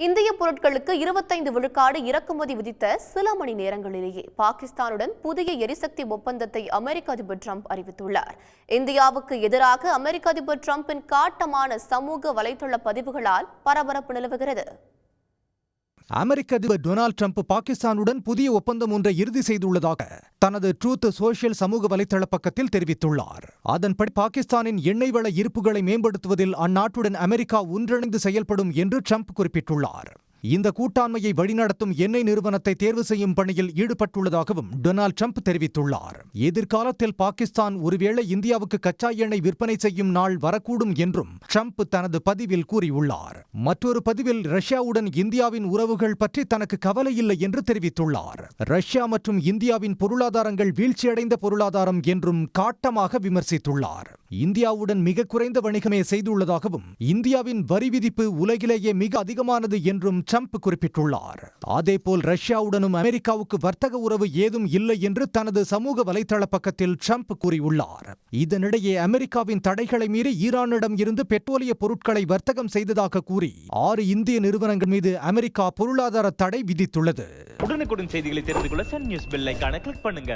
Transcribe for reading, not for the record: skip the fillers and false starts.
இந்திய பொருட்களுக்கு 25 விழுக்காடு இறக்குமதி விதித்த சில மணி நேரங்களிலேயே பாகிஸ்தானுடன் புதிய எரிசக்தி ஒப்பந்தத்தை அமெரிக்க அதிபர் டிரம்ப் அறிவித்துள்ளார். இந்தியாவுக்கு எதிராக அமெரிக்க அதிபர் டிரம்பின் காட்டமான சமூக வலைதள பதிவுகளால் பரபரப்பு நிலவுகிறது. அமெரிக்க அதிபர் டொனால்ட் ட்ரம்ப் பாகிஸ்தானுடன் புதிய ஒப்பந்தம் ஒன்றை இறுதி செய்துள்ளதாக தனது ட்ரூத் சோஷியல் சமூக வலைதள பக்கத்தில் தெரிவித்துள்ளார். அதன்படி பாகிஸ்தானின் எண்ணெய் வள இருப்புகளை மேம்படுத்துவதில் அந்நாட்டுடன் அமெரிக்கா ஒன்றிணைந்து செயல்படும் என்று ட்ரம்ப் குறிப்பிட்டுள்ளார். இந்த கூட்டாண்மையை வழிநடத்தும் எண்ணெய் நிறுவனத்தை தேர்வு செய்யும் பணியில் ஈடுபட்டுள்ளதாகவும் டொனால்ட் ட்ரம்ப் தெரிவித்துள்ளார். எதிர்காலத்தில் பாகிஸ்தான் ஒருவேளை இந்தியாவுக்கு கச்சா எண்ணெய் விற்பனை செய்யும் நாள் வரக்கூடும் என்றும் ட்ரம்ப் தனது பதிவில் கூறியுள்ளார். மற்றொரு பதிவில் ரஷ்யாவுடன் இந்தியாவின் உறவுகள் பற்றி தனக்கு கவலை இல்லை என்று தெரிவித்துள்ளார். ரஷ்யா மற்றும் இந்தியாவின் பொருளாதாரங்கள் வீழ்ச்சியடைந்த பொருளாதாரம் என்றும் காட்டமாக விமர்சித்துள்ளார். இந்தியாவுடன் மிக குறைந்த வணிகமே செய்துள்ளதாகவும் இந்தியாவின் வரி விதிப்பு உலகிலேயே மிக அதிகமானது என்றும் ட்ரம்ப் குறிப்பிட்டுள்ளார். அதேபோல் ரஷ்யாவுடனும் அமெரிக்காவுக்கு வர்த்தக உறவு ஏதும் இல்லை என்று தனது சமூக வலைதள பக்கத்தில் ட்ரம்ப் கூறியுள்ளார். இதனிடையே அமெரிக்காவின் தடைகளை மீறி ஈரானிடம் இருந்து பெட்ரோலிய பொருட்களை வர்த்தகம் செய்ததாக கூறி 6 இந்திய நிறுவனங்கள் மீது அமெரிக்கா பொருளாதார தடை விதித்துள்ளது. உடனுக்குடன் செய்திகளை தெரிந்து கொள்ள சன் நியூஸ் பெல் ஐகானை கிளிக் பண்ணுங்க.